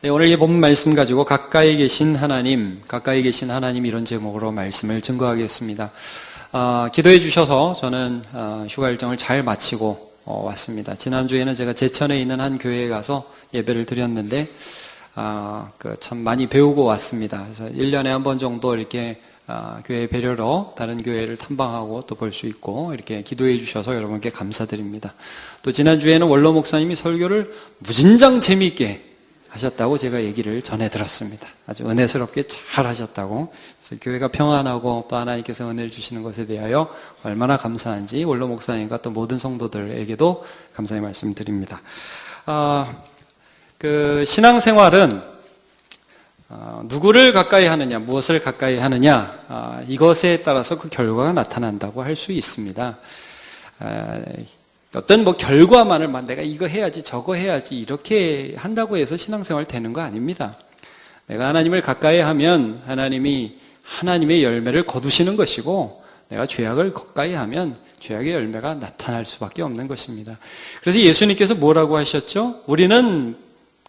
네, 오늘 이 본문 말씀 가지고 가까이 계신 하나님 이런 제목으로 말씀을 증거하겠습니다. 기도해 주셔서 저는 휴가 일정을 잘 마치고 왔습니다. 지난주에는 제가 제천에 있는 한 교회에 가서 예배를 드렸는데 참 많이 배우고 왔습니다. 그래서 1년에 한 번 정도 이렇게 교회 배려로 다른 교회를 탐방하고 또 볼 수 있고 이렇게 기도해 주셔서 여러분께 감사드립니다. 또 지난주에는 원로 목사님이 설교를 무진장 재미있게 하셨다고 제가 얘기를 전해 들었습니다. 아주 은혜스럽게 잘 하셨다고. 그래서 교회가 평안하고 또 하나님께서 은혜를 주시는 것에 대하여 얼마나 감사한지 원로 목사님과 또 모든 성도들에게도 감사의 말씀 드립니다. 신앙생활은 누구를 가까이 하느냐, 무엇을 가까이 하느냐, 이것에 따라서 그 결과가 나타난다고 할 수 있습니다. 어떤 결과만을 내가 이거 해야지 저거 해야지 이렇게 한다고 해서 신앙생활 되는 거 아닙니다. 내가 하나님을 가까이 하면 하나님이 하나님의 열매를 거두시는 것이고, 내가 죄악을 가까이 하면 죄악의 열매가 나타날 수밖에 없는 것입니다. 그래서 예수님께서 뭐라고 하셨죠? 우리는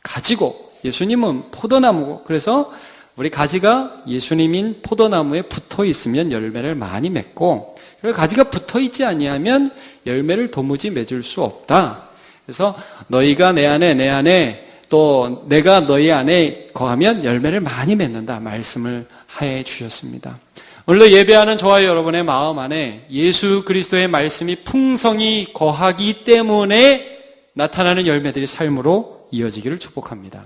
가지고, 예수님은 포도나무고, 그래서 우리 가지가 예수님인 포도나무에 붙어 있으면 열매를 많이 맺고, 가지가 붙어 있지 아니하면 열매를 도무지 맺을 수 없다. 그래서 너희가 내 안에 또 내가 너희 안에 거하면 열매를 많이 맺는다 말씀을 해 주셨습니다. 오늘도 예배하는 저와 여러분의 마음 안에 예수 그리스도의 말씀이 풍성히 거하기 때문에 나타나는 열매들이 삶으로 이어지기를 축복합니다.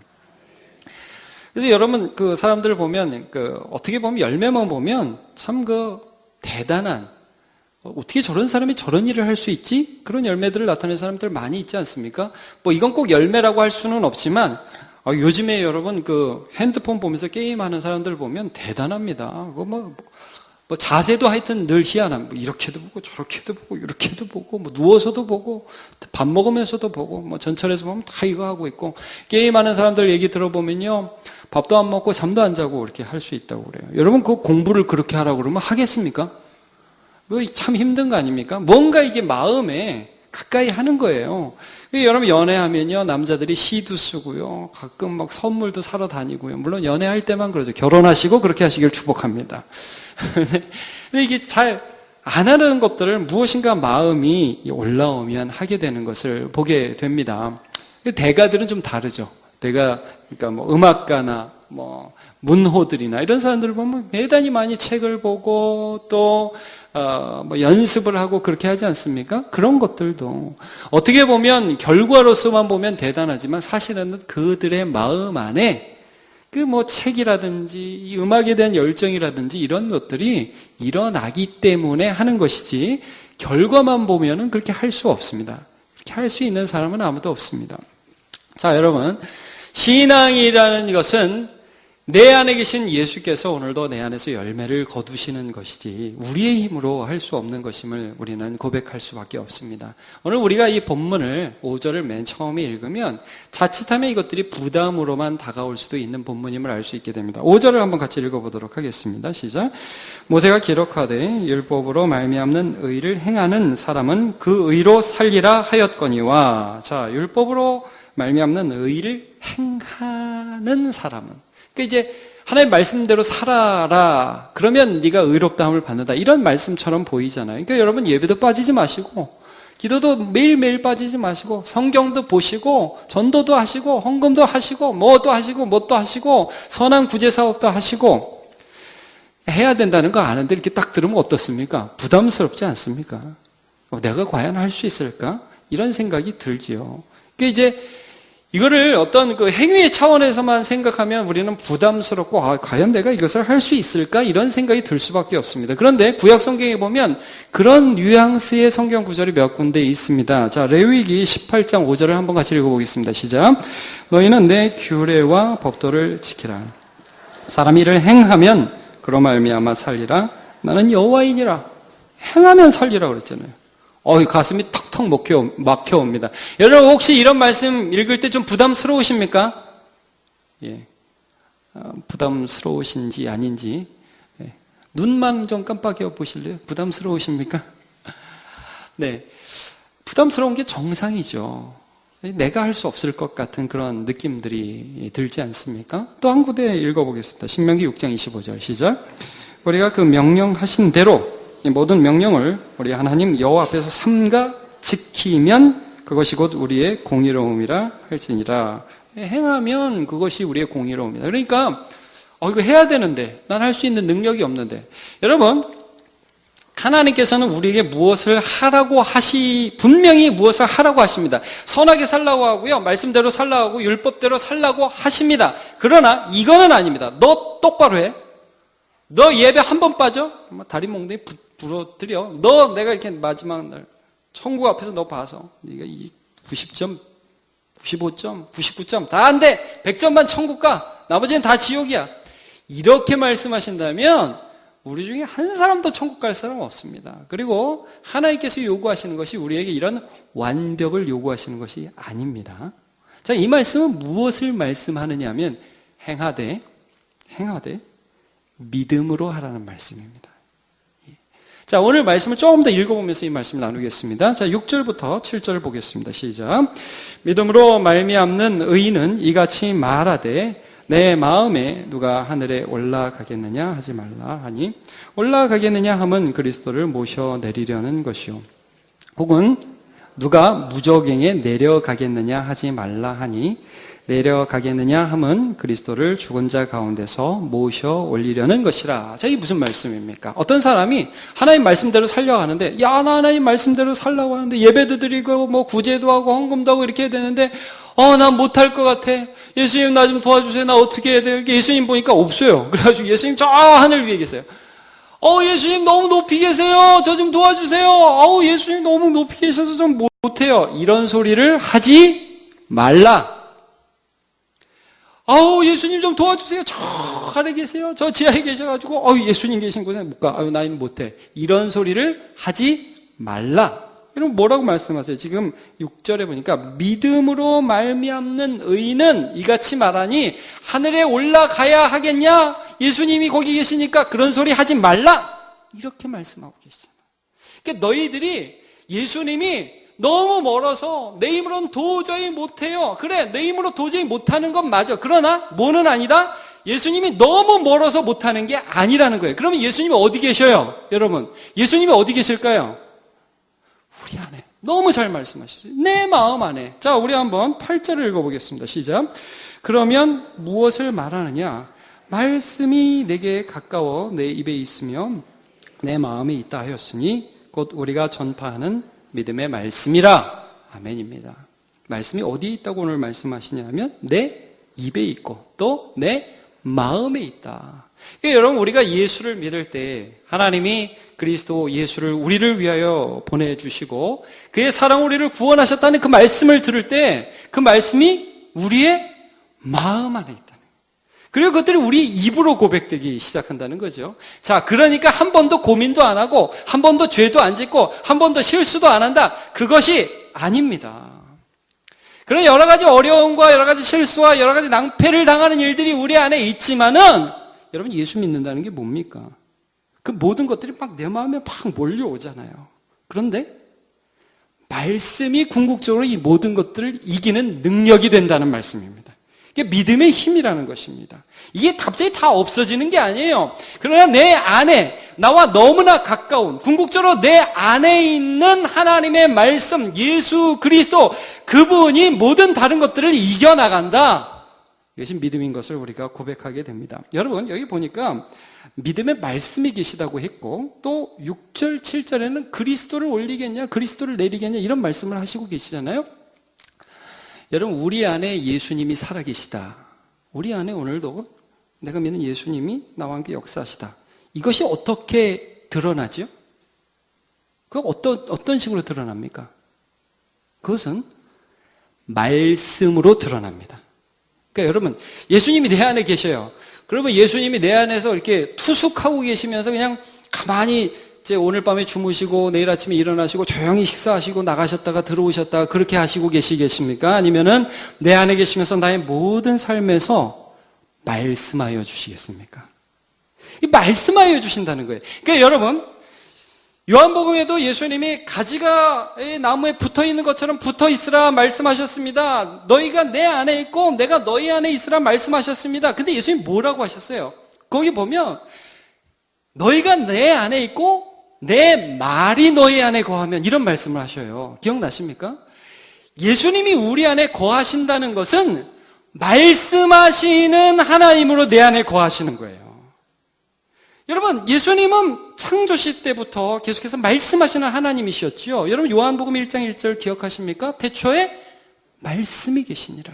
그래서 여러분 사람들 보면 어떻게 보면 열매만 보면 참 대단한, 어떻게 저런 사람이 저런 일을 할 수 있지? 그런 열매들을 나타내는 사람들 많이 있지 않습니까? 이건 꼭 열매라고 할 수는 없지만, 요즘에 여러분 핸드폰 보면서 게임하는 사람들 보면 대단합니다. 자세도 하여튼 늘 희한한, 이렇게도 보고 저렇게도 보고 이렇게도 보고 누워서도 보고 밥 먹으면서도 보고 전철에서 보면 다 이거 하고 있고, 게임하는 사람들 얘기 들어보면요, 밥도 안 먹고 잠도 안 자고 이렇게 할 수 있다고 그래요. 여러분 공부를 그렇게 하라고 그러면 하겠습니까? 그거 참 힘든 거 아닙니까? 뭔가 이게 마음에 가까이 하는 거예요. 여러분 연애하면요, 남자들이 시도 쓰고요, 가끔 선물도 사러 다니고요. 물론 연애할 때만 그러죠. 결혼하시고 그렇게 하시길 축복합니다. 근데 이게 잘 안 하는 것들을 무엇인가 마음이 올라오면 하게 되는 것을 보게 됩니다. 대가들은 좀 다르죠. 그러니까 음악가나 문호들이나 이런 사람들을 보면 대단히 많이 책을 보고 또 연습을 하고 그렇게 하지 않습니까? 그런 것들도 어떻게 보면 결과로서만 보면 대단하지만 사실은 그들의 마음 안에 책이라든지 이 음악에 대한 열정이라든지 이런 것들이 일어나기 때문에 하는 것이지, 결과만 보면은 그렇게 할 수 없습니다. 그렇게 할 수 있는 사람은 아무도 없습니다. 자, 여러분, 신앙이라는 것은 내 안에 계신 예수께서 오늘도 내 안에서 열매를 거두시는 것이지 우리의 힘으로 할 수 없는 것임을 우리는 고백할 수밖에 없습니다. 오늘 우리가 이 본문을 5절을 맨 처음에 읽으면 자칫하면 이것들이 부담으로만 다가올 수도 있는 본문임을 알 수 있게 됩니다. 5절을 한번 같이 읽어보도록 하겠습니다. 시작. 모세가 기록하되 율법으로 말미암는 의를 행하는 사람은 그 의로 살리라 하였거니와. 자, 율법으로 말미암는 의를 행하는 사람은, 이제 하나님 말씀대로 살아라, 그러면 네가 의롭다함을 받는다, 이런 말씀처럼 보이잖아요. 그러니까 여러분 예배도 빠지지 마시고, 기도도 매일매일 빠지지 마시고, 성경도 보시고, 전도도 하시고, 헌금도 하시고, 뭐도 하시고, 선한 구제사업도 하시고 해야 된다는 거 아는데 이렇게 딱 들으면 어떻습니까? 부담스럽지 않습니까? 내가 과연 할 수 있을까? 이런 생각이 들지요. 그러니까 이제 이거를 어떤 행위의 차원에서만 생각하면 우리는 부담스럽고, 과연 내가 이것을 할 수 있을까? 이런 생각이 들 수밖에 없습니다. 그런데 구약 성경에 보면 그런 뉘앙스의 성경 구절이 몇 군데 있습니다. 자, 레위기 18장 5절을 한번 같이 읽어보겠습니다. 시작. 너희는 내 규례와 법도를 지키라. 사람 일을 행하면 그로 말미암아 살리라. 나는 여호와이니라. 행하면 살리라 그랬잖아요. 가슴이 턱턱 막혀옵니다. 여러분 혹시 이런 말씀 읽을 때 좀 부담스러우십니까? 예, 부담스러우신지 아닌지, 눈만 좀 깜빡여 보실래요? 부담스러우십니까? 네, 부담스러운 게 정상이죠. 내가 할 수 없을 것 같은 그런 느낌들이 들지 않습니까? 또 한 구대 읽어보겠습니다. 신명기 6장 25절 시작. 우리가 그 명령하신 대로 이 모든 명령을 우리 하나님 여호와 앞에서 삼가 지키면 그것이 곧 우리의 공의로움이라 할지니라. 행하면 그것이 우리의 공의로움이다. 그러니까 이거 해야 되는데 난 할 수 있는 능력이 없는데, 여러분 하나님께서는 우리에게 무엇을 하라고 분명히 무엇을 하라고 하십니다. 선하게 살라고 하고요, 말씀대로 살라고 하고 율법대로 살라고 하십니다. 그러나 이거는 아닙니다. 너 똑바로 해. 너 예배 한 번 빠져? 다리 몽둥이 부러뜨려. 너 내가 이렇게 마지막 날 천국 앞에서 너 봐서 네가 이 90점, 95점, 99점 다 안 돼. 100점만 천국 가. 나머지는 다 지옥이야. 이렇게 말씀하신다면 우리 중에 한 사람도 천국 갈 사람 없습니다. 그리고 하나님께서 요구하시는 것이 우리에게 이런 완벽을 요구하시는 것이 아닙니다. 자, 이 말씀은 무엇을 말씀하느냐 하면 행하되 믿음으로 하라는 말씀입니다. 자, 오늘 말씀을 조금 더 읽어보면서 이 말씀을 나누겠습니다. 자, 6절부터 7절 보겠습니다. 시작. 믿음으로 말미암는 의인은 이같이 말하되 내 마음에 누가 하늘에 올라가겠느냐 하지 말라 하니, 올라가겠느냐 함은 그리스도를 모셔내리려는 것이요, 혹은 누가 무저갱에 내려가겠느냐 하지 말라 하니, 내려가겠느냐 함은 그리스도를 죽은 자 가운데서 모셔 올리려는 것이라. 자, 이게 무슨 말씀입니까? 어떤 사람이 하나님 말씀대로 살려고 하는데, 야, 나 하나님 말씀대로 살려고 하는데 예배도 드리고 뭐 구제도 하고 헌금도 하고 이렇게 해야 되는데 난 못할 것 같아. 예수님 나 좀 도와주세요. 나 어떻게 해야 돼요? 예수님 보니까 없어요. 그래가지고 예수님 저 하늘 위에 계세요. 예수님 너무 높이 계세요. 저 좀 도와주세요. 예수님 너무 높이 계셔서 좀 못해요. 이런 소리를 하지 말라. 예수님 좀 도와주세요. 저 아래 계세요. 저 지하에 계셔가지고 예수님 계신 곳에 못 가. 나는 못해. 이런 소리를 하지 말라. 여러분 뭐라고 말씀하세요? 지금 6절에 보니까 믿음으로 말미암는 의인은 이같이 말하니 하늘에 올라가야 하겠냐? 예수님이 거기 계시니까 그런 소리 하지 말라. 이렇게 말씀하고 계시잖아요. 그러니까 너희들이 예수님이 너무 멀어서 내 힘으로는 도저히 못해요. 그래, 내 힘으로 도저히 못하는 건 맞아. 그러나 뭐는 아니다? 예수님이 너무 멀어서 못하는 게 아니라는 거예요. 그러면 예수님이 어디 계셔요? 여러분, 예수님이 어디 계실까요? 우리 안에. 너무 잘 말씀하시죠. 내 마음 안에. 자, 우리 한번 8절을 읽어보겠습니다. 시작. 그러면 무엇을 말하느냐? 말씀이 내게 가까워 내 입에 있으며 내 마음에 있다 하였으니 곧 우리가 전파하는 믿음의 말씀이라. 아멘입니다. 말씀이 어디에 있다고 오늘 말씀하시냐면 내 입에 있고 또 내 마음에 있다. 그러니까 여러분, 우리가 예수를 믿을 때 하나님이 그리스도 예수를 우리를 위하여 보내주시고 그의 사랑 우리를 구원하셨다는 그 말씀을 들을 때 그 말씀이 우리의 마음 안에 있다는 거예요. 그리고 그것들이 우리 입으로 고백되기 시작한다는 거죠. 자, 그러니까 한 번도 고민도 안 하고 한 번도 죄도 안 짓고 한 번도 실수도 안 한다. 그것이 아닙니다. 그런 여러 가지 어려움과 여러 가지 실수와 여러 가지 낭패를 당하는 일들이 우리 안에 있지만은 여러분, 예수 믿는다는 게 뭡니까? 그 모든 것들이 막 내 마음에 막 몰려오잖아요. 그런데 말씀이 궁극적으로 이 모든 것들을 이기는 능력이 된다는 말씀입니다. 이게 믿음의 힘이라는 것입니다. 이게 갑자기 다 없어지는 게 아니에요. 그러나 내 안에 나와 너무나 가까운, 궁극적으로 내 안에 있는 하나님의 말씀, 예수 그리스도, 그분이 모든 다른 것들을 이겨나간다. 이것이 믿음인 것을 우리가 고백하게 됩니다. 여러분, 여기 보니까 믿음의 말씀이 계시다고 했고 또 6절, 7절에는 그리스도를 올리겠냐, 그리스도를 내리겠냐 이런 말씀을 하시고 계시잖아요. 여러분, 우리 안에 예수님이 살아계시다. 우리 안에 오늘도 내가 믿는 예수님이 나와 함께 역사하시다. 이것이 어떻게 드러나죠? 그 어떤 식으로 드러납니까? 그것은 말씀으로 드러납니다. 그러니까 여러분, 예수님이 내 안에 계셔요. 그러면 예수님이 내 안에서 이렇게 투숙하고 계시면서 그냥 가만히 이제 오늘 밤에 주무시고 내일 아침에 일어나시고 조용히 식사하시고 나가셨다가 들어오셨다가 그렇게 하시고 계시겠습니까? 아니면은 내 안에 계시면서 나의 모든 삶에서 말씀하여 주시겠습니까? 이 말씀하여 주신다는 거예요. 그러니까 여러분, 요한복음에도 예수님이 가지가 나무에 붙어있는 것처럼 붙어있으라 말씀하셨습니다. 너희가 내 안에 있고 내가 너희 안에 있으라 말씀하셨습니다. 근데 예수님이 뭐라고 하셨어요? 거기 보면 너희가 내 안에 있고 내 말이 너희 안에 거하면 이런 말씀을 하셔요. 기억나십니까? 예수님이 우리 안에 거하신다는 것은 말씀하시는 하나님으로 내 안에 거하시는 거예요. 여러분, 예수님은 창조시 때부터 계속해서 말씀하시는 하나님이셨지요. 여러분, 요한복음 1장 1절 기억하십니까? 태초에 말씀이 계시니라.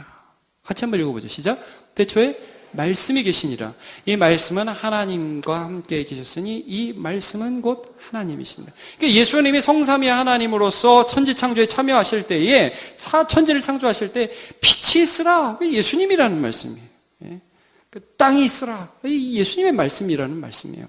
같이 한번 읽어보죠. 시작. 태초에 말씀이 계시니라. 이 말씀은 하나님과 함께 계셨으니 이 말씀은 곧 하나님이십니다. 그러니까 예수님이 성삼위 하나님으로서 천지창조에 참여하실 때에 천지를 창조하실 때 빛이 있으라. 예수님이라는 말씀이에요. 땅이 있으라. 이 예수님의 말씀이라는 말씀이에요.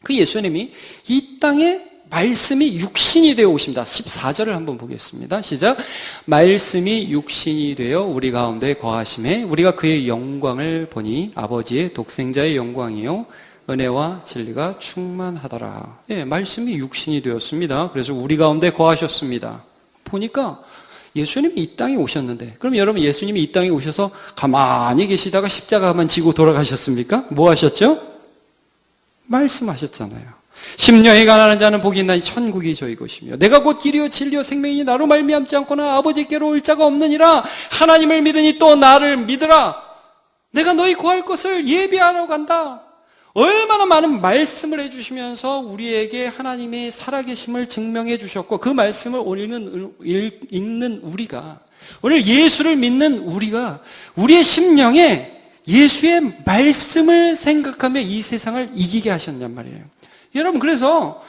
그 예수님이 이 땅에 말씀이 육신이 되어 오십니다. 14절을 한번 보겠습니다. 시작. 말씀이 육신이 되어 우리 가운데 거하심에 우리가 그의 영광을 보니 아버지의 독생자의 영광이요 은혜와 진리가 충만하더라. 예, 말씀이 육신이 되었습니다. 그래서 우리 가운데 거하셨습니다. 보니까 예수님이 이 땅에 오셨는데, 그럼 여러분 예수님이 이 땅에 오셔서 가만히 계시다가 십자가만 지고 돌아가셨습니까? 뭐 하셨죠? 말씀하셨잖아요. 심령이 가난한 자는 복이 있나니 천국이 저희 것이며 내가 곧 길이요 진리요 생명이니 나로 말미암지 않거나 아버지께로 올 자가 없느니라. 하나님을 믿으니 또 나를 믿으라. 내가 너희 구할 것을 예비하러 간다. 얼마나 많은 말씀을 해주시면서 우리에게 하나님의 살아계심을 증명해 주셨고, 그 말씀을 오늘 읽는 우리가, 오늘 예수를 믿는 우리가 우리의 심령에 예수의 말씀을 생각하며 이 세상을 이기게 하셨냔 말이에요. 여러분, 그래서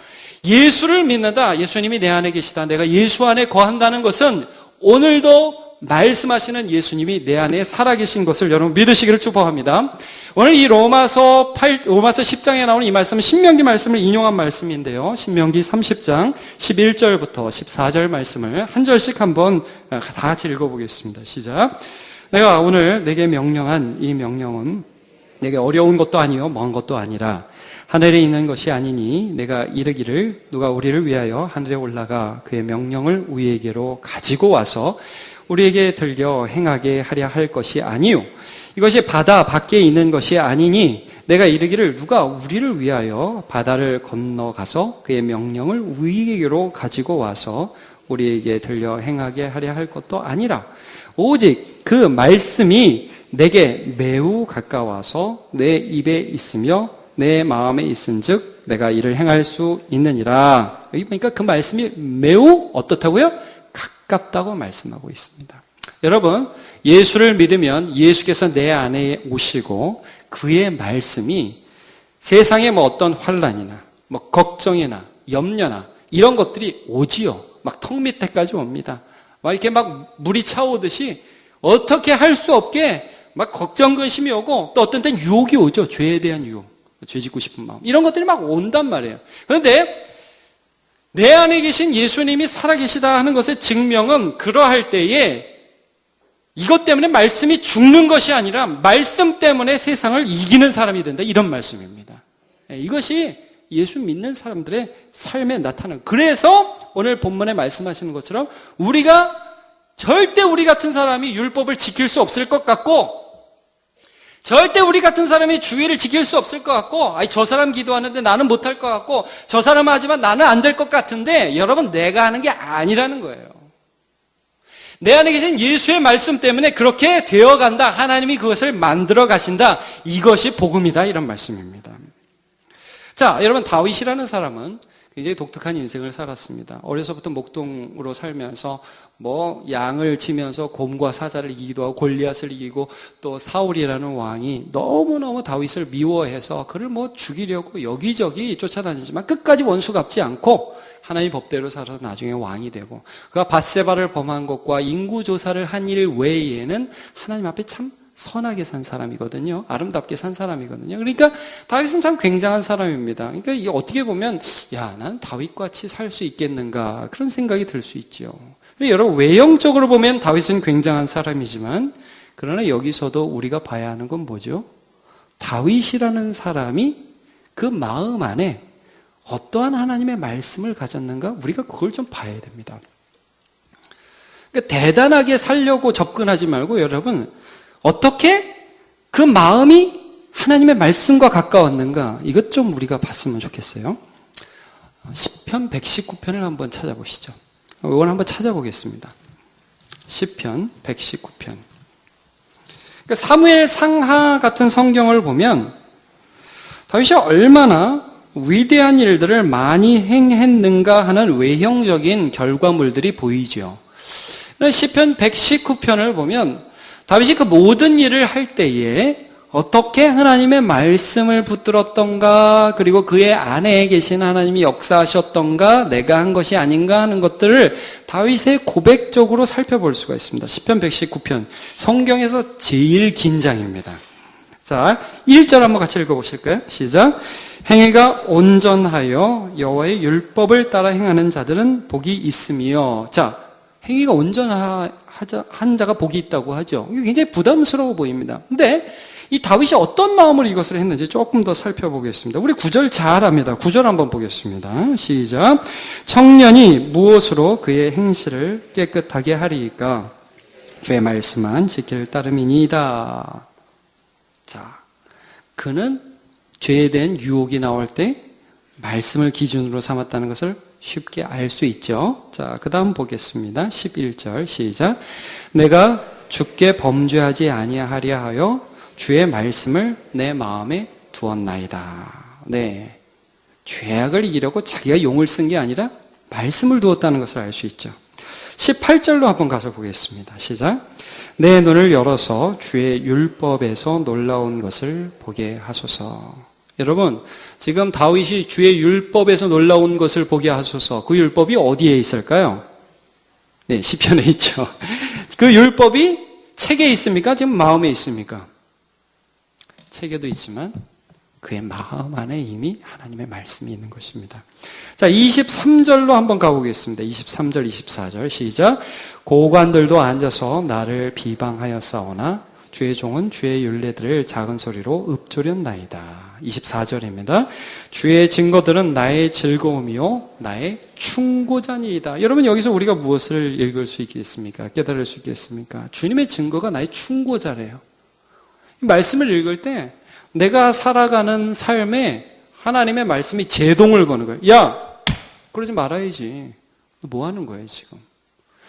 예수를 믿는다, 예수님이 내 안에 계시다, 내가 예수 안에 거한다는 것은 오늘도 말씀하시는 예수님이 내 안에 살아계신 것을 여러분 믿으시기를 축복합니다. 오늘 이 로마서 10장에 나오는 이 말씀은 신명기 말씀을 인용한 말씀인데요. 신명기 30장 11절부터 14절 말씀을 한 절씩 한번 다 같이 읽어보겠습니다. 시작. 내가 오늘 내게 명령한 이 명령은 내게 어려운 것도 아니요 먼 것도 아니라 하늘에 있는 것이 아니니 내가 이르기를 누가 우리를 위하여 하늘에 올라가 그의 명령을 우리에게로 가지고 와서 우리에게 들려 행하게 하려 할 것이 아니요 이것이 바다 밖에 있는 것이 아니니 내가 이르기를 누가 우리를 위하여 바다를 건너가서 그의 명령을 우리에게로 가지고 와서 우리에게 들려 행하게 하려 할 것도 아니라 오직 그 말씀이 내게 매우 가까워서 내 입에 있으며 내 마음에 있은즉 내가 이를 행할 수 있느니라. 여기 보니까 그 말씀이 매우 어떻다고요? 가깝다고 말씀하고 있습니다. 여러분, 예수를 믿으면 예수께서 내 안에 오시고 그의 말씀이 세상에 뭐 어떤 환난이나 뭐 걱정이나 염려나 이런 것들이 오지요. 막 턱 밑에까지 옵니다. 막 이렇게 막 물이 차오듯이 어떻게 할 수 없게 막 걱정 근심이 오고 또 어떤 때는 유혹이 오죠. 죄에 대한 유혹, 죄 짓고 싶은 마음, 이런 것들이 막 온단 말이에요. 그런데 내 안에 계신 예수님이 살아계시다 하는 것의 증명은 그러할 때에 이것 때문에 말씀이 죽는 것이 아니라 말씀 때문에 세상을 이기는 사람이 된다, 이런 말씀입니다. 이것이 예수 믿는 사람들의 삶에 나타나는, 그래서 오늘 본문에 말씀하시는 것처럼 우리가 절대 우리 같은 사람이 율법을 지킬 수 없을 것 같고 절대 우리 같은 사람이 주의를 지킬 수 없을 것 같고, 아니 저 사람 기도하는데 나는 못할 것 같고 저 사람 하지만 나는 안 될 것 같은데, 여러분 내가 하는 게 아니라는 거예요. 내 안에 계신 예수의 말씀 때문에 그렇게 되어간다. 하나님이 그것을 만들어 가신다. 이것이 복음이다, 이런 말씀입니다. 자, 여러분, 다윗이라는 사람은 굉장히 독특한 인생을 살았습니다. 어려서부터 목동으로 살면서 뭐 양을 치면서 곰과 사자를 이기기도 하고 골리앗을 이기고, 또 사울이라는 왕이 너무너무 다윗을 미워해서 그를 뭐 죽이려고 여기저기 쫓아다니지만 끝까지 원수 갚지 않고 하나님 법대로 살아서 나중에 왕이 되고, 그가 밧세바를 범한 것과 인구조사를 한 일 외에는 하나님 앞에 참 선하게 산 사람이거든요. 아름답게 산 사람이거든요. 그러니까 다윗은 참 굉장한 사람입니다. 그러니까 이게 어떻게 보면 야, 난 다윗같이 살 수 있겠는가, 그런 생각이 들 수 있죠. 여러분, 외형적으로 보면 다윗은 굉장한 사람이지만, 그러나 여기서도 우리가 봐야 하는 건 뭐죠? 다윗이라는 사람이 그 마음 안에 어떠한 하나님의 말씀을 가졌는가? 우리가 그걸 좀 봐야 됩니다. 그러니까 대단하게 살려고 접근하지 말고 여러분 어떻게 그 마음이 하나님의 말씀과 가까웠는가? 이것 좀 우리가 봤으면 좋겠어요. 시편 119편을 한번 찾아보시죠. 이걸 한번 찾아보겠습니다. 시편 119편. 그러니까 사무엘 상하 같은 성경을 보면 다윗이 얼마나 위대한 일들을 많이 행했는가 하는 외형적인 결과물들이 보이죠. 시편 119편을 보면 다윗이 그 모든 일을 할 때에 어떻게 하나님의 말씀을 붙들었던가, 그리고 그의 안에 계신 하나님이 역사하셨던가, 내가 한 것이 아닌가 하는 것들을 다윗의 고백적으로 살펴볼 수가 있습니다. 시편 119편, 성경에서 제일 긴 장입니다. 자, 1절 한번 같이 읽어보실까요? 시작. 행위가 온전하여 여호와의 율법을 따라 행하는 자들은 복이 있으며. 자, 행위가 온전한 자가 복이 있다고 하죠. 이게 굉장히 부담스러워 보입니다. 근데 이 다윗이 어떤 마음으로 이것을 했는지 조금 더 살펴보겠습니다. 우리 9절 잘 압니다. 9절 한번 보겠습니다. 시작. 청년이 무엇으로 그의 행실을 깨끗하게 하리이까? 주의 말씀만 지킬 따름이니이다. 자, 그는 죄에 대한 유혹이 나올 때 말씀을 기준으로 삼았다는 것을 쉽게 알 수 있죠. 자, 그 다음 보겠습니다. 11절 시작. 내가 주께 범죄하지 아니하려 하여 주의 말씀을 내 마음에 두었나이다. 네, 죄악을 이기려고 자기가 용을 쓴 게 아니라 말씀을 두었다는 것을 알 수 있죠. 18절로 한번 가서 보겠습니다. 시작. 내 눈을 열어서 주의 율법에서 놀라운 것을 보게 하소서. 여러분, 지금 다윗이 주의 율법에서 놀라운 것을 보게 하소서. 그 율법이 어디에 있을까요? 네, 시편에 있죠. 그 율법이 책에 있습니까? 지금 마음에 있습니까? 책에도 있지만 그의 마음 안에 이미 하나님의 말씀이 있는 것입니다. 자, 23절로 한번 가보겠습니다. 23절, 24절 시작. 고관들도 앉아서 나를 비방하였사오나 주의 종은 주의 율례들을 작은 소리로 읊조렸나이다. 24절입니다. 주의 증거들은 나의 즐거움이요 나의 충고자니이다. 여러분, 여기서 우리가 무엇을 읽을 수 있겠습니까? 깨달을 수 있겠습니까? 주님의 증거가 나의 충고자래요. 이 말씀을 읽을 때 내가 살아가는 삶에 하나님의 말씀이 제동을 거는 거예요. 야, 그러지 말아야지. 너 뭐 하는 거예요 지금?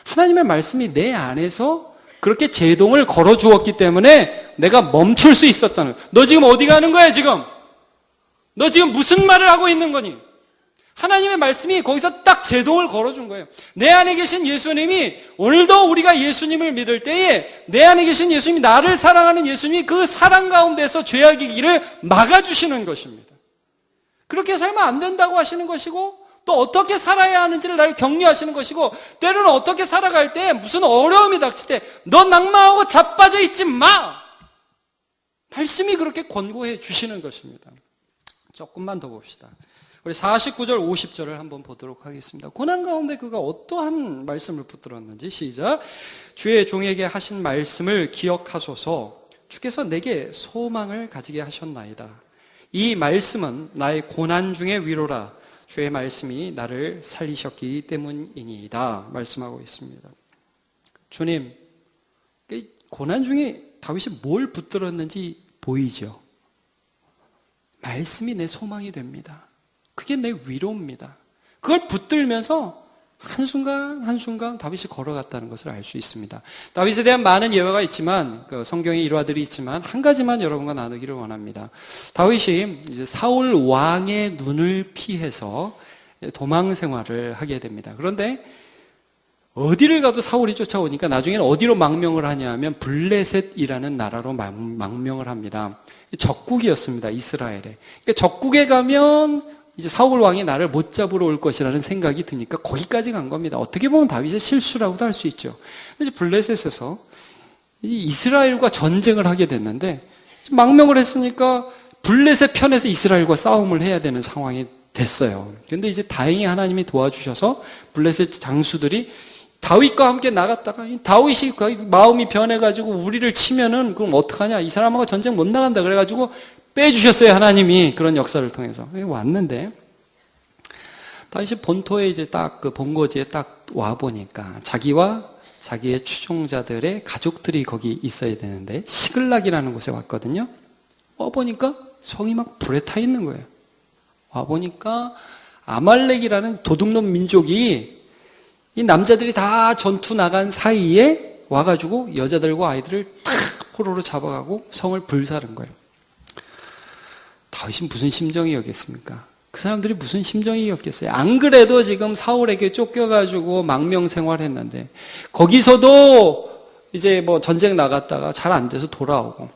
하나님의 말씀이 내 안에서 그렇게 제동을 걸어 주었기 때문에 내가 멈출 수 있었다는 거예요. 너 지금 어디 가는 거야 지금? 너 지금 무슨 말을 하고 있는 거니? 하나님의 말씀이 거기서 딱 제동을 걸어준 거예요. 내 안에 계신 예수님이, 오늘도 우리가 예수님을 믿을 때에 내 안에 계신 예수님이, 나를 사랑하는 예수님이 그 사랑 가운데서 죄악의 길을 막아주시는 것입니다. 그렇게 살면 안 된다고 하시는 것이고, 또 어떻게 살아야 하는지를 나를 격려하시는 것이고, 때로는 어떻게 살아갈 때 무슨 어려움이 닥칠 때 너 낭망하고 자빠져 있지 마! 말씀이 그렇게 권고해 주시는 것입니다. 조금만 더 봅시다. 우리 49절, 50절을 한번 보도록 하겠습니다. 고난 가운데 그가 어떠한 말씀을 붙들었는지 시작. 주의 종에게 하신 말씀을 기억하소서. 주께서 내게 소망을 가지게 하셨나이다. 이 말씀은 나의 고난 중의 위로라. 주의 말씀이 나를 살리셨기 때문이니이다. 말씀하고 있습니다. 주님, 고난 중에 다윗이 뭘 붙들었는지 보이죠? 말씀이 내 소망이 됩니다. 그게 내 위로입니다. 그걸 붙들면서 한순간 한순간 다윗이 걸어갔다는 것을 알 수 있습니다. 다윗에 대한 많은 예화가 있지만, 성경의 일화들이 있지만 한 가지만 여러분과 나누기를 원합니다. 다윗이 이제 사울 왕의 눈을 피해서 도망 생활을 하게 됩니다. 그런데 어디를 가도 사울이 쫓아오니까 나중에는 어디로 망명을 하냐면 블레셋이라는 나라로 망명을 합니다. 적국이었습니다. 이스라엘에. 그러니까 적국에 가면 이제 사울 왕이 나를 못 잡으러 올 것이라는 생각이 드니까 거기까지 간 겁니다. 어떻게 보면 다윗의 실수라고도 할 수 있죠. 이제 블레셋에서 이스라엘과 전쟁을 하게 됐는데 망명을 했으니까 블레셋 편에서 이스라엘과 싸움을 해야 되는 상황이 됐어요. 그런데 이제 다행히 하나님이 도와주셔서 블레셋 장수들이 다윗과 함께 나갔다가 다윗이 마음이 변해가지고 우리를 치면은 그럼 어떡하냐, 이 사람하고 전쟁 못 나간다 그래가지고 빼주셨어요. 하나님이 그런 역사를 통해서 왔는데 다윗이 본토에 이제 딱 그 본거지에 딱 와 보니까 자기와 자기의 추종자들의 가족들이 거기 있어야 되는데 시글락이라는 곳에 왔거든요. 와 보니까 성이 막 불에 타 있는 거예요. 와 보니까 아말렉이라는 도둑놈 민족이 이 남자들이 다 전투 나간 사이에 와가지고 여자들과 아이들을 탁 포로로 잡아가고 성을 불사른 거예요. 다윗이 무슨 심정이었겠습니까? 그 사람들이 무슨 심정이었겠어요? 안 그래도 지금 사울에게 쫓겨가지고 망명 생활했는데 거기서도 이제 뭐 전쟁 나갔다가 잘 안 돼서 돌아오고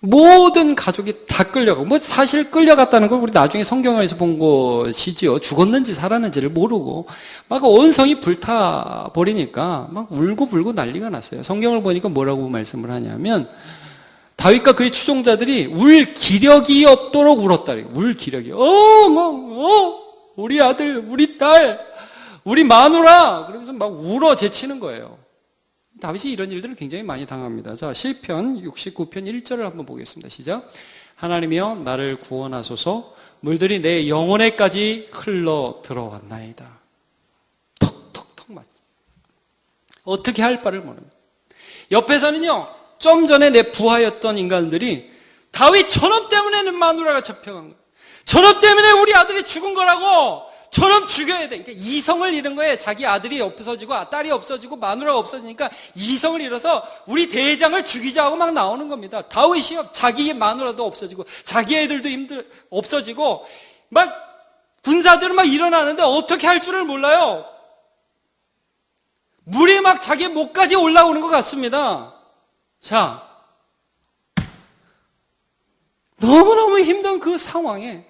모든 가족이 다 끌려가고 뭐 사실 끌려갔다는 걸 우리 나중에 성경에서 본 것이지요. 죽었는지 살았는지를 모르고 막 온 성이 불타 버리니까 막 울고 불고 난리가 났어요. 성경을 보니까 뭐라고 말씀을 하냐면 다윗과 그의 추종자들이 울 기력이 없도록 울었다. 울 기력이. 우리 아들, 우리 딸, 우리 마누라. 그러면서 막 울어 제치는 거예요. 다윗이 이런 일들을 굉장히 많이 당합니다. 자, 시편 69편 1절을 한번 보겠습니다. 시작. 하나님이여 나를 구원하소서. 물들이 내 영혼에까지 흘러 들어왔나이다. 턱턱턱 맞. 어떻게 할 바를 모릅니다. 옆에서는요. 좀 전에 내 부하였던 인간들이 다윗 저놈 때문에는 마누라가 잡혀간 거야. 저놈 때문에 우리 아들이 죽은 거라고. 저놈 죽여야 돼. 그러니까 이성을 잃은 거예요. 자기 아들이 없어지고 딸이 없어지고 마누라가 없어지니까 이성을 잃어서 우리 대장을 죽이자 하고 막 나오는 겁니다. 다윗이요. 자기 마누라도 없어지고 자기 애들도 없어지고 막 군사들은 막 일어나는데 어떻게 할 줄을 몰라요. 물이 막 자기 목까지 올라오는 것 같습니다. 자, 너무너무 힘든 그 상황에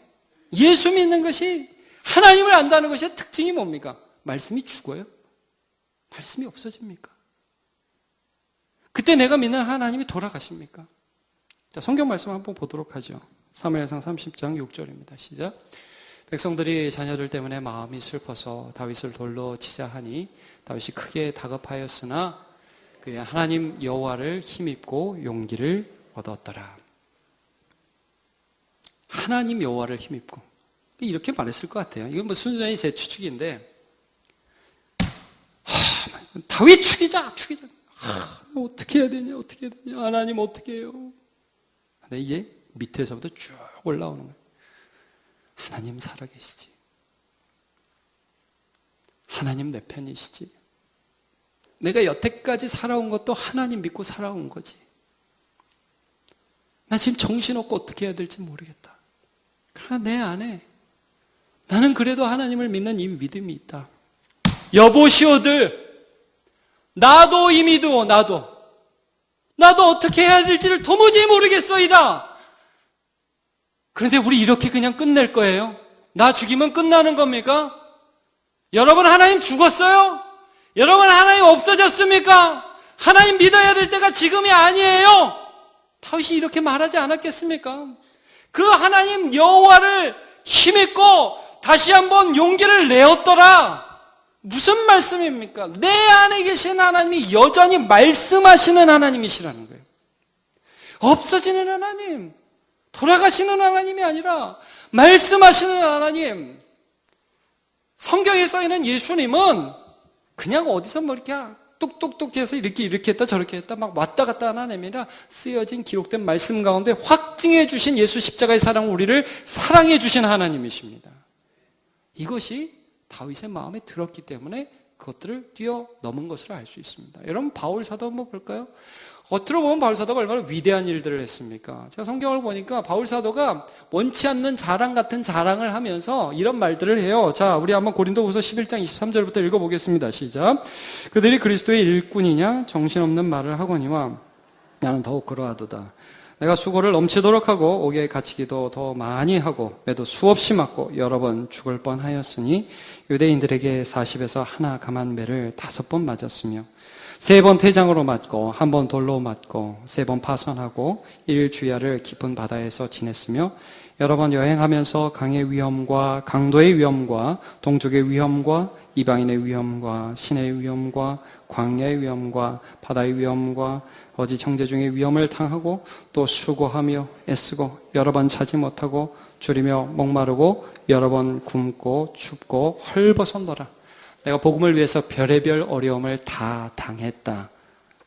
예수 믿는 것이 하나님을 안다는 것의 특징이 뭡니까? 말씀이 죽어요? 말씀이 없어집니까? 그때 내가 믿는 하나님이 돌아가십니까? 자, 성경 말씀 한번 보도록 하죠. 사무엘상 30장 6절입니다. 시작. 백성들이 자녀들 때문에 마음이 슬퍼서 다윗을 돌로 치자 하니 다윗이 크게 다급하였으나 그의 하나님 여호와를 힘입고 용기를 얻었더라. 하나님 여호와를 힘입고 이렇게 말했을 것 같아요. 이건 뭐 순전히 제 추측인데 다윗 죽이자. 어떻게 해야 되냐 하나님 어떻게 해요? 근데 이게 밑에서부터 쭉 올라오는 거예요. 하나님 살아계시지. 하나님 내 편이시지. 내가 여태까지 살아온 것도 하나님 믿고 살아온 거지. 나 지금 정신없고 어떻게 해야 될지 모르겠다. 그러나 내 안에 나는 그래도 하나님을 믿는 이 믿음이 있다. 여보시오들, 나도 이 믿어, 나도 어떻게 해야 될지를 도무지 모르겠소이다. 그런데 우리 이렇게 그냥 끝낼 거예요? 나 죽이면 끝나는 겁니까? 여러분 하나님 죽었어요? 여러분 하나님 없어졌습니까? 하나님 믿어야 될 때가 지금이 아니에요. 다윗이 이렇게 말하지 않았겠습니까? 그 하나님 여호와를 힘입고 다시 한번 용기를 내었더라. 무슨 말씀입니까? 내 안에 계신 하나님이 여전히 말씀하시는 하나님이시라는 거예요. 없어지는 하나님, 돌아가시는 하나님이 아니라 말씀하시는 하나님. 성경에 써있는 예수님은 그냥 어디서 뭐 이렇게 뚝뚝뚝 해서 이렇게 했다 저렇게 했다 막 왔다 갔다 하는 아니라 쓰여진 기록된 말씀 가운데 확증해 주신 예수 십자가의 사랑 우리를 사랑해 주신 하나님이십니다. 이것이 다윗의 마음에 들었기 때문에 그것들을 뛰어넘은 것을 알 수 있습니다. 여러분 바울 사도 한번 볼까요? 겉으로 보면 바울 사도가 얼마나 위대한 일들을 했습니까? 제가 성경을 보니까 바울 사도가 원치 않는 자랑 같은 자랑을 하면서 이런 말들을 해요. 자, 우리 한번 고린도후서 11장 23절부터 읽어보겠습니다. 시작. 그들이 그리스도의 일꾼이냐 정신없는 말을 하거니와 나는 더욱 그러하도다. 내가 수고를 넘치도록 하고 옥에 갇히기도 더 많이 하고 매도 수없이 맞고 여러 번 죽을 뻔하였으니 유대인들에게 40에서 하나 감한 매를 5번 맞았으며 3번 태장으로 맞고 1번 돌로 맞고 3번 파선하고 1일 주야를 깊은 바다에서 지냈으며 여러 번 여행하면서 강의 위험과 강도의 위험과 동족의 위험과 이방인의 위험과 신의 위험과 광야의 위험과 바다의 위험과 거짓 형제 중의 위험을 당하고 또 수고하며 애쓰고 여러 번 자지 못하고 줄이며 목마르고 여러 번 굶고 춥고 헐벗었노라. 내가 복음을 위해서 별의별 어려움을 다 당했다.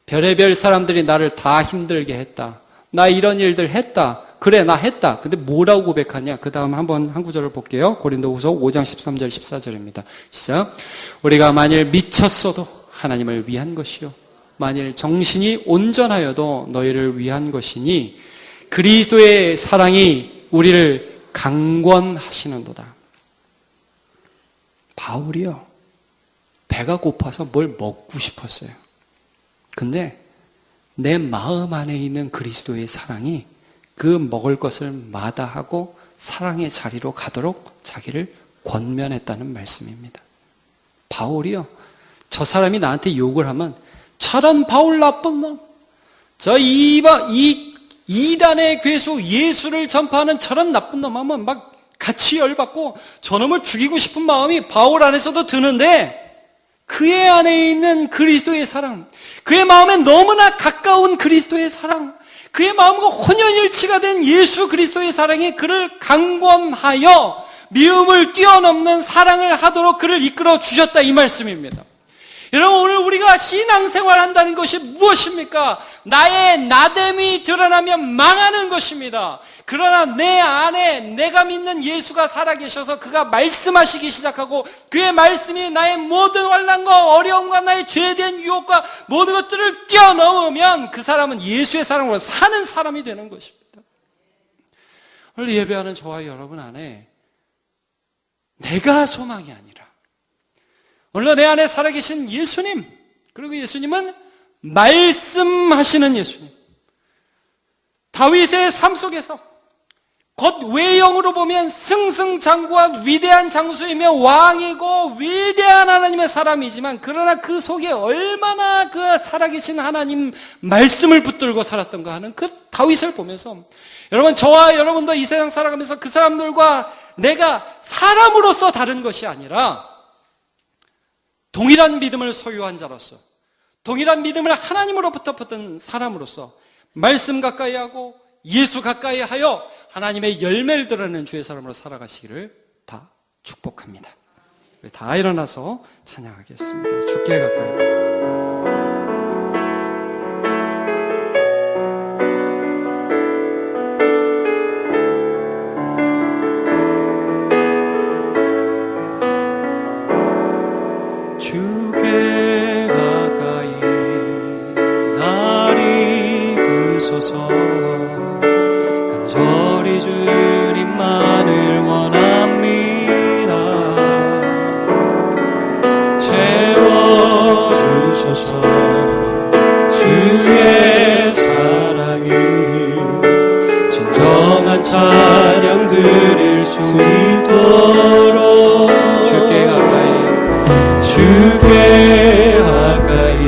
별의별 사람들이 나를 다 힘들게 했다. 나 이런 일들 했다. 그래, 나 했다. 근데 뭐라고 고백하냐? 그 다음 한번 한 구절을 볼게요. 고린도후서 5장 13절 14절입니다. 시작. 우리가 만일 미쳤어도 하나님을 위한 것이요 만일 정신이 온전하여도 너희를 위한 것이니 그리스도의 사랑이 우리를 강권하시는도다. 바울이요, 배가 고파서 뭘 먹고 싶었어요. 근데 내 마음 안에 있는 그리스도의 사랑이 그 먹을 것을 마다하고 사랑의 자리로 가도록 자기를 권면했다는 말씀입니다. 바울이요, 저 사람이 나한테 욕을 하면 저런 바울 나쁜 놈, 저 이단의 괴수 예수를 전파하는 저런 나쁜 놈 하면 막 같이 열받고 저놈을 죽이고 싶은 마음이 바울 안에서도 드는데 그의 안에 있는 그리스도의 사랑, 그의 마음에 너무나 가까운 그리스도의 사랑, 그의 마음과 혼연일치가 된 예수 그리스도의 사랑이 그를 강권하여 미움을 뛰어넘는 사랑을 하도록 그를 이끌어 주셨다, 이 말씀입니다. 여러분, 오늘 우리가 신앙생활 한다는 것이 무엇입니까? 나의 나됨이 드러나면 망하는 것입니다. 그러나 내 안에 내가 믿는 예수가 살아계셔서 그가 말씀하시기 시작하고 그의 말씀이 나의 모든 환난과 어려움과 나의 죄에 대한 유혹과 모든 것들을 뛰어넘으면 그 사람은 예수의 사랑으로 사는 사람이 되는 것입니다. 오늘 예배하는 저와 여러분 안에 내가 소망이 아니라 오늘 내 안에 살아계신 예수님, 그리고 예수님은 말씀하시는 예수님, 다윗의 삶 속에서 곧 외형으로 보면 승승장구한 위대한 장수이며 왕이고 위대한 하나님의 사람이지만 그러나 그 속에 얼마나 그 살아계신 하나님 말씀을 붙들고 살았던가 하는 그 다윗을 보면서 여러분, 저와 여러분도 이 세상 살아가면서 그 사람들과 내가 사람으로서 다른 것이 아니라 동일한 믿음을 소유한 자로서, 동일한 믿음을 하나님으로부터 받은 사람으로서 말씀 가까이 하고 예수 가까이 하여 하나님의 열매를 드러내는 주의 사람으로 살아가시기를 다 축복합니다. 다 일어나서 찬양하겠습니다. 주께 가까이. 주께 가까이 날 이끄소서. 간절히 주님만을 원합니다. 채워주소서. 주의 사랑이 진정한 찬양 드릴 수 있도록 주께 가까이, 주께 가까이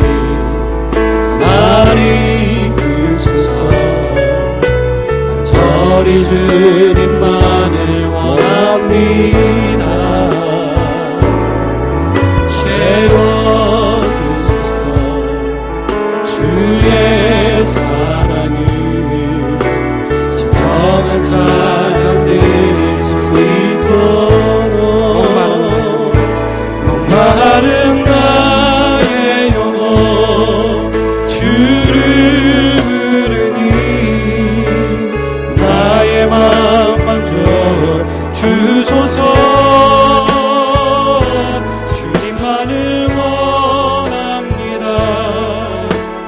날 이끄소서. 간절히 주님만을 원합니다. 채워주소서. 주의 사랑이 진정한 찬양 드릴 수 있도록 목마른 나의 영혼 주를 부르니 나의 마음 만져 주소서. 주님만을 원합니다.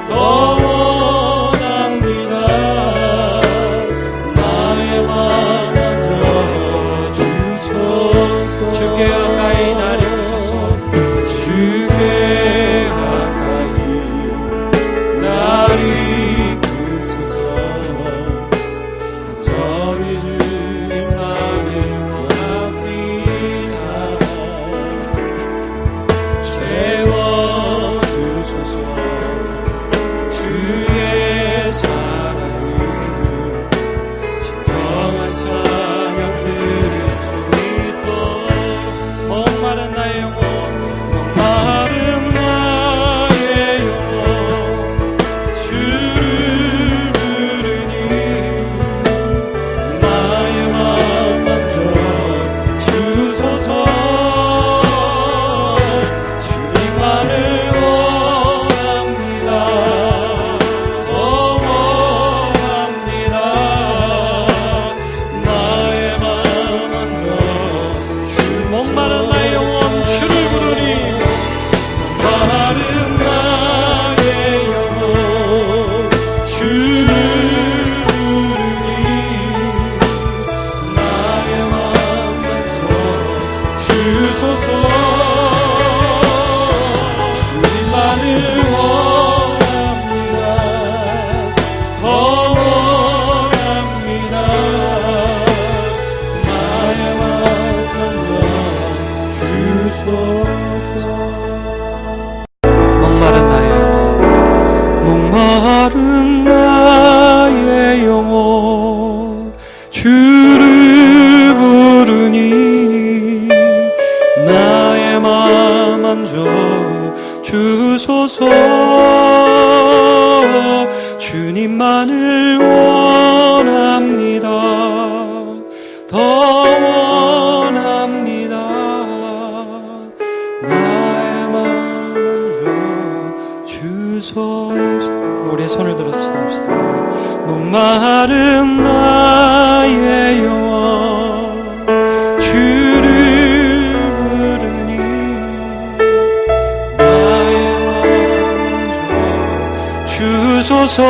더 원합니다. 나의 마음 만져 주소서. 주께 가까이 날 이끄소서. 주께 가까이 날 이끄소서. 간절히 주님만을 원합니다. 나의 영혼 주를 부르니 나의 마음 주소서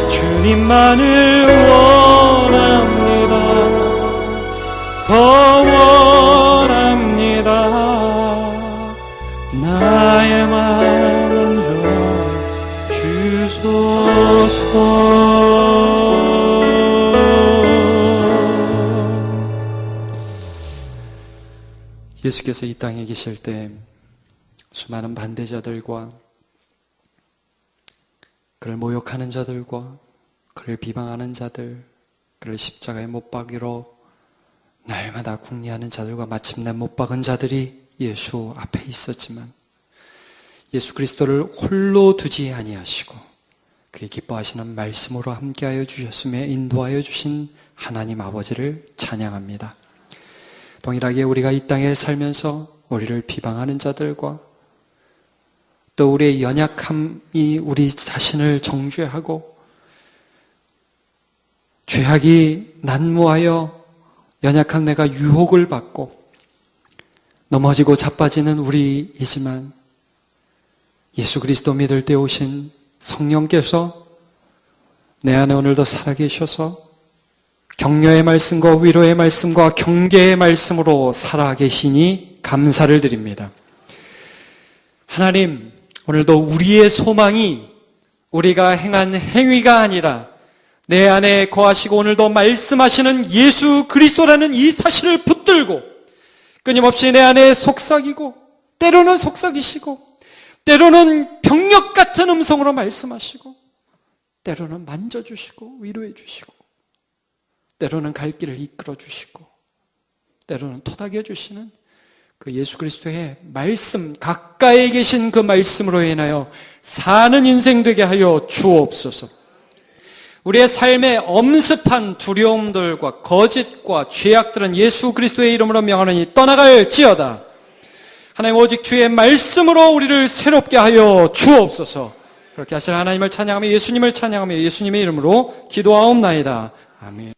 주님만을 원합니다. 더 원합니다. 나의 마음 주소서. 예수께서 이 땅에 계실 때 수많은 반대자들과 그를 모욕하는 자들과 그를 비방하는 자들, 그를 십자가에 못 박이로 날마다 궁리하는 자들과 마침내 못 박은 자들이 예수 앞에 있었지만 예수 그리스도를 홀로 두지 아니하시고 그의 기뻐하시는 말씀으로 함께하여 주셨으며 인도하여 주신 하나님 아버지를 찬양합니다. 동일하게 우리가 이 땅에 살면서 우리를 비방하는 자들과 또 우리의 연약함이 우리 자신을 정죄하고 죄악이 난무하여 연약한 내가 유혹을 받고 넘어지고 자빠지는 우리이지만 예수 그리스도 믿을 때 오신 성령께서 내 안에 오늘도 살아계셔서 격려의 말씀과 위로의 말씀과 경계의 말씀으로 살아계시니 감사를 드립니다. 하나님, 오늘도 우리의 소망이 우리가 행한 행위가 아니라 내 안에 거하시고 오늘도 말씀하시는 예수 그리스도라는 이 사실을 붙들고 끊임없이 내 안에 속삭이고 때로는 속삭이시고 때로는 병력 같은 음성으로 말씀하시고 때로는 만져주시고 위로해 주시고 때로는 갈 길을 이끌어 주시고 때로는 토닥여 주시는 그 예수 그리스도의 말씀, 가까이 계신 그 말씀으로 인하여 사는 인생 되게 하여 주옵소서. 우리의 삶에 엄습한 두려움들과 거짓과 죄악들은 예수 그리스도의 이름으로 명하노니 떠나갈지어다. 하나님, 오직 주의 말씀으로 우리를 새롭게 하여 주옵소서. 그렇게 하실 하나님을 찬양하며 예수님을 찬양하며 예수님의 이름으로 기도하옵나이다. 아멘.